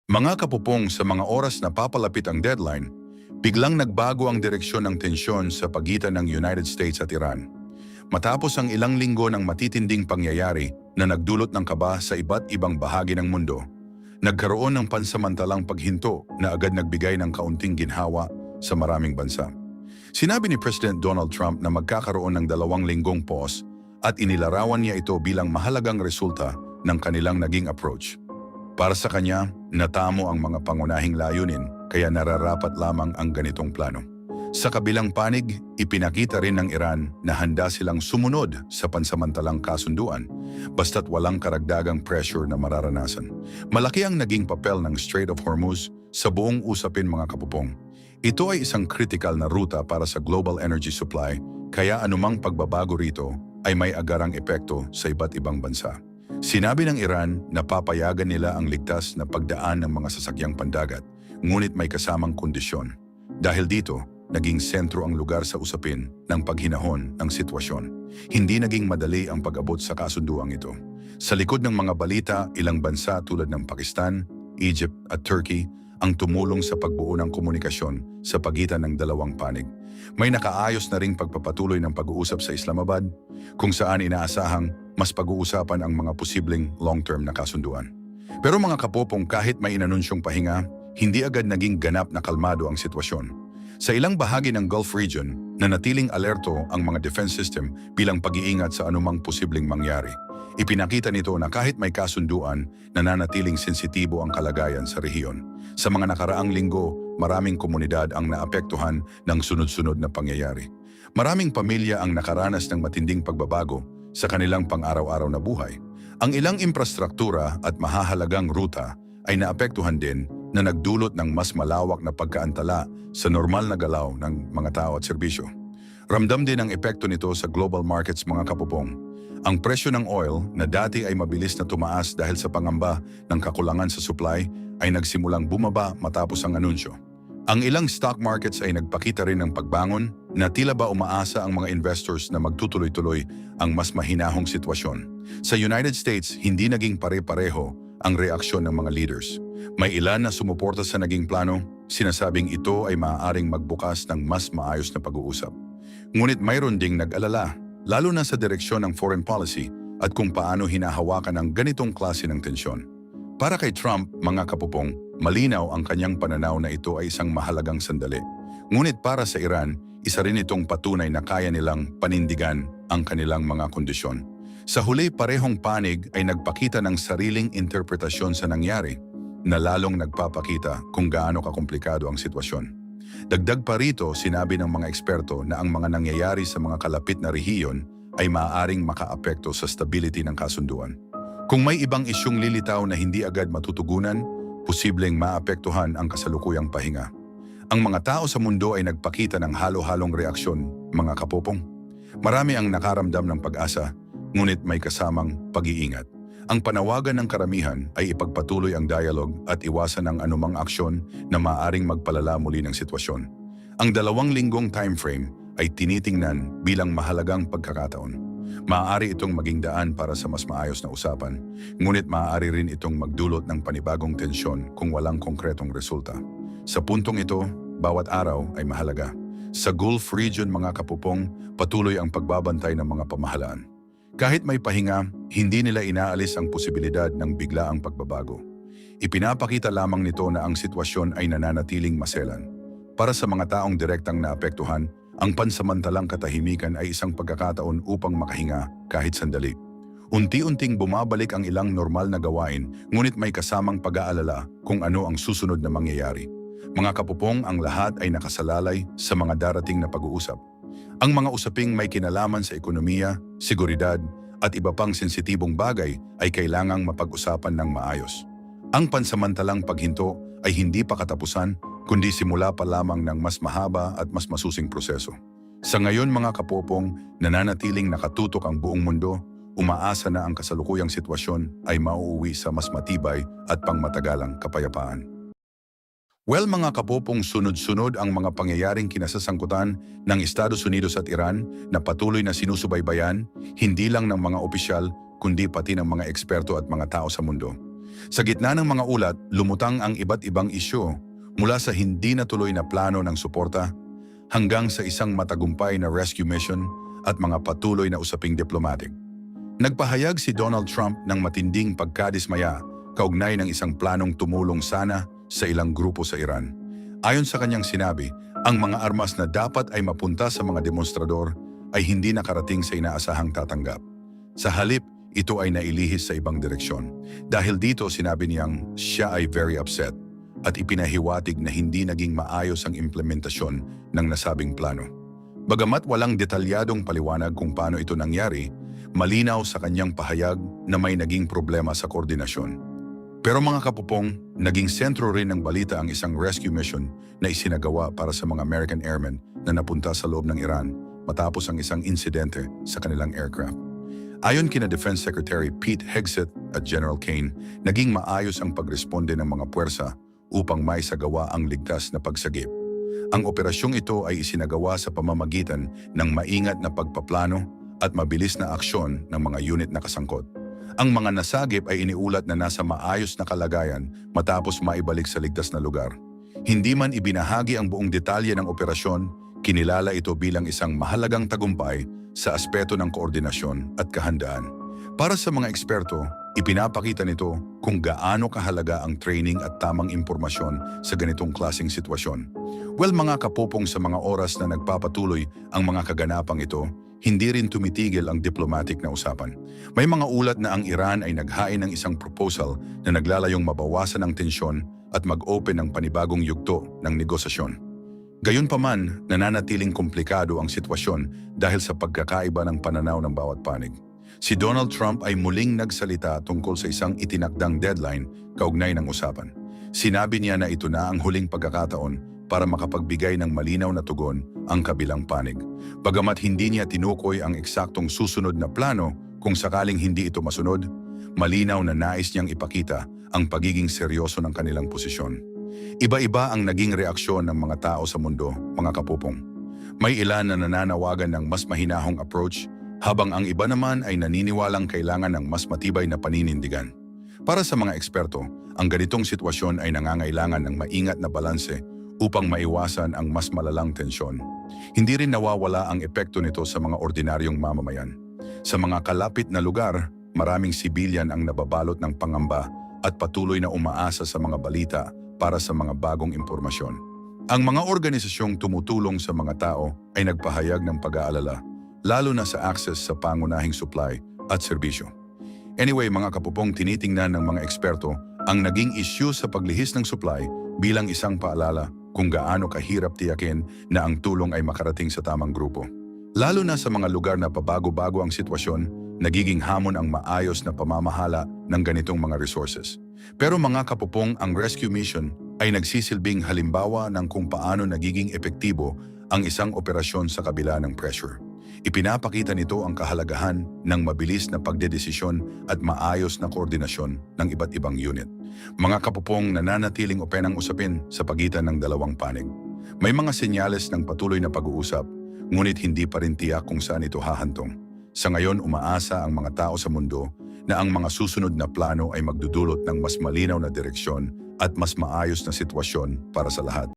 Mga kapupong, sa mga oras na papalapit ang deadline, biglang nagbago ang direksyon ng tensyon sa pagitan ng United States at Iran. Matapos ang ilang linggo ng matitinding pangyayari na nagdulot ng kaba sa iba't ibang bahagi ng mundo, nagkaroon ng pansamantalang paghinto na agad nagbigay ng kaunting ginhawa sa maraming bansa. Sinabi ni President Donald Trump na magkakaroon ng 2 linggong pause at inilarawan niya ito bilang mahalagang resulta ng kanilang naging approach. Para sa kanya, natamo ang mga pangunahing layunin kaya nararapat lamang ang ganitong plano. Sa kabilang panig, ipinakita rin ng Iran na handa silang sumunod sa pansamantalang kasunduan basta't walang karagdagang pressure na mararanasan. Malaki ang naging papel ng Strait of Hormuz sa buong usapin, mga kapupong. Ito ay isang critical na ruta para sa global energy supply kaya anumang pagbabago rito ay may agarang epekto sa iba't ibang bansa. Sinabi ng Iran na papayagan nila ang ligtas na pagdaan ng mga sasakyang pandagat, ngunit may kasamang kondisyon. Dahil dito, naging sentro ang lugar sa usapin ng paghinahon ng sitwasyon. Hindi naging madali ang pag-abot sa kasunduang ito. Sa likod ng mga balita, ilang bansa tulad ng Pakistan, Egypt at Turkey ang tumulong sa pagbuo ng komunikasyon sa pagitan ng dalawang panig. May nakaayos na ring pagpapatuloy ng pag-uusap sa Islamabad, kung saan inaasahang mas pag-uusapan ang mga posibleng long-term na kasunduan. Pero mga kapopong, kahit may inanunsyong pahinga, hindi agad naging ganap na kalmado ang sitwasyon. Sa ilang bahagi ng Gulf region, nanatiling alerto ang mga defense system bilang pag-iingat sa anumang posibleng mangyari. Ipinakita nito na kahit may kasunduan, nananatiling sensitibo ang kalagayan sa rehiyon. Sa mga nakaraang linggo, maraming komunidad ang naapektuhan ng sunod-sunod na pangyayari. Maraming pamilya ang nakaranas ng matinding pagbabago sa kanilang pang-araw-araw na buhay. Ang ilang infrastruktura at mahahalagang ruta ay naapektuhan din na nagdulot ng mas malawak na pagkaantala sa normal na galaw ng mga tao at serbisyo. Ramdam din ang epekto nito sa global markets, mga kapupong. Ang presyo ng oil na dati ay mabilis na tumaas dahil sa pangamba ng kakulangan sa supply ay nagsimulang bumaba matapos ang anunsyo. Ang ilang stock markets ay nagpakita rin ng pagbangon na tila ba umaasa ang mga investors na magtutuloy-tuloy ang mas mahinahong sitwasyon. Sa United States, hindi naging pare-pareho ang reaksyon ng mga leaders. May ilan na sumuporta sa naging plano, sinasabing ito ay maaaring magbukas ng mas maayos na pag-uusap. Ngunit mayroon ding nag-alala, lalo na sa direksyon ng foreign policy at kung paano hinahawakan ang ganitong klase ng tensyon. Para kay Trump, mga kapupong, malinaw ang kanyang pananaw na ito ay isang mahalagang sandali. Ngunit para sa Iran, isa rin itong patunay na kaya nilang panindigan ang kanilang mga kondisyon. Sa huli, parehong panig ay nagpakita ng sariling interpretasyon sa nangyari na lalong nagpapakita kung gaano kakomplikado ang sitwasyon. Dagdag pa rito, sinabi ng mga eksperto na ang mga nangyayari sa mga kalapit na rehiyon ay maaaring makaapekto sa stability ng kasunduan. Kung may ibang isyung lilitaw na hindi agad matutugunan, posibleng maapektuhan ang kasalukuyang pahinga. Ang mga tao sa mundo ay nagpakita ng halo-halong reaksyon, mga kapopong. Marami ang nakaramdam ng pag-asa, ngunit may kasamang pag-iingat. Ang panawagan ng karamihan ay ipagpatuloy ang dialogue at iwasan ang anumang aksyon na maaaring magpalala muli ng sitwasyon. Ang 2 linggong timeframe ay tinitingnan bilang mahalagang pagkakataon. Maaari itong maging daan para sa mas maayos na usapan, ngunit maaari rin itong magdulot ng panibagong tensyon kung walang konkretong resulta. Sa puntong ito, bawat araw ay mahalaga. Sa Gulf region, mga kapupong, patuloy ang pagbabantay ng mga pamahalaan. Kahit may pahinga, hindi nila inaalis ang posibilidad ng biglaang pagbabago. Ipinapakita lamang nito na ang sitwasyon ay nananatiling maselan. Para sa mga taong direktang naapektuhan, ang pansamantalang katahimikan ay isang pagkakataon upang makahinga kahit sandali. Unti-unting bumabalik ang ilang normal na gawain, ngunit may kasamang pag-aalala kung ano ang susunod na mangyayari. Mga kapupong, ang lahat ay nakasalalay sa mga darating na pag-uusap. Ang mga usaping may kinalaman sa ekonomiya, seguridad, at iba pang sensitibong bagay ay kailangang mapag-usapan ng maayos. Ang pansamantalang paghinto ay hindi pa katapusan, kundi simula pa lamang ng mas mahaba at mas masusing proseso. Sa ngayon, mga kapopong, nananatiling nakatutok ang buong mundo, umaasa na ang kasalukuyang sitwasyon ay mauuwi sa mas matibay at pangmatagalang kapayapaan. Well, mga kapopong, sunod-sunod ang mga pangyayaring kinasasangkutan ng Estados Unidos at Iran na patuloy na sinusubaybayan, hindi lang ng mga opisyal, kundi pati ng mga eksperto at mga tao sa mundo. Sa gitna ng mga ulat, lumutang ang iba't ibang isyu mula sa hindi natuloy na plano ng suporta hanggang sa isang matagumpay na rescue mission at mga patuloy na usaping diplomatic. Nagpahayag si Donald Trump ng matinding pagkadismaya kaugnay ng isang planong tumulong sana sa ilang grupo sa Iran. Ayon sa kanyang sinabi, ang mga armas na dapat ay mapunta sa mga demonstrador ay hindi nakarating sa inaasahang tatanggap. Sa halip, ito ay nailihis sa ibang direksyon. Dahil dito sinabi niyang siya ay very upset at ipinahiwatig na hindi naging maayos ang implementasyon ng nasabing plano. Bagamat walang detalyadong paliwanag kung paano ito nangyari, malinaw sa kanyang pahayag na may naging problema sa koordinasyon. Pero mga kapupong, naging sentro rin ng balita ang isang rescue mission na isinagawa para sa mga American airmen na napunta sa loob ng Iran matapos ang isang insidente sa kanilang aircraft. Ayon kina Defense Secretary Pete Hegseth at General Kane, naging maayos ang pagresponde ng mga puwersa upang maisagawa ang ligtas na pagsagip. Ang operasyong ito ay isinagawa sa pamamagitan ng maingat na pagpaplano at mabilis na aksyon ng mga unit na kasangkot. Ang mga nasagip ay iniulat na nasa maayos na kalagayan matapos maibalik sa ligtas na lugar. Hindi man ibinahagi ang buong detalye ng operasyon, kinilala ito bilang isang mahalagang tagumpay sa aspeto ng koordinasyon at kahandaan. Para sa mga eksperto, ipinapakita nito kung gaano kahalaga ang training at tamang impormasyon sa ganitong klaseng sitwasyon. Well, mga kapupong, sa mga oras na nagpapatuloy ang mga kaganapang ito, hindi rin tumitigil ang diplomatic na usapan. May mga ulat na ang Iran ay naghain ng isang proposal na naglalayong mabawasan ang tensyon at mag-open ng panibagong yugto ng negosasyon. Gayunpaman, nananatiling komplikado ang sitwasyon dahil sa pagkakaiba ng pananaw ng bawat panig. Si Donald Trump ay muling nagsalita tungkol sa isang itinakdang deadline kaugnay ng usapan. Sinabi niya na ito na ang huling pagkakataon para makapagbigay ng malinaw na tugon ang kabilang panig. Bagamat hindi niya tinukoy ang eksaktong susunod na plano kung sakaling hindi ito masunod, malinaw na nais niyang ipakita ang pagiging seryoso ng kanilang posisyon. Iba-iba ang naging reaksyon ng mga tao sa mundo, mga kapupong. May ilan na nananawagan ng mas mahinahong approach, habang ang iba naman ay naniniwalang kailangan ng mas matibay na paninindigan. Para sa mga eksperto, ang ganitong sitwasyon ay nangangailangan ng maingat na balanse upang maiwasan ang mas malalang tensyon. Hindi rin nawawala ang epekto nito sa mga ordinaryong mamamayan. Sa mga kalapit na lugar, maraming sibilyan ang nababalot ng pangamba at patuloy na umaasa sa mga balita para sa mga bagong impormasyon. Ang mga organisasyong tumutulong sa mga tao ay nagpahayag ng pag-aalala, lalo na sa access sa pangunahing supply at serbisyo. Anyway, mga kapupong, tinitingnan ng mga eksperto ang naging issue sa paglihis ng supply bilang isang paalala kung gaano kahirap tiyakin na ang tulong ay makarating sa tamang grupo. Lalo na sa mga lugar na pabago-bago ang sitwasyon, nagiging hamon ang maayos na pamamahala ng ganitong mga resources. Pero mga kapupong, ang rescue mission ay nagsisilbing halimbawa ng kung paano nagiging epektibo ang isang operasyon sa kabila ng pressure. Ipinapakita nito ang kahalagahan ng mabilis na pagdedesisyon at maayos na koordinasyon ng iba't ibang unit. Mga kapupong, nananatiling open ang usapin sa pagitan ng dalawang panig. May mga senyales ng patuloy na pag-uusap, ngunit hindi pa rin tiyak kung saan ito hahantong. Sa ngayon, umaasa ang mga tao sa mundo na ang mga susunod na plano ay magdudulot ng mas malinaw na direksyon at mas maayos na sitwasyon para sa lahat.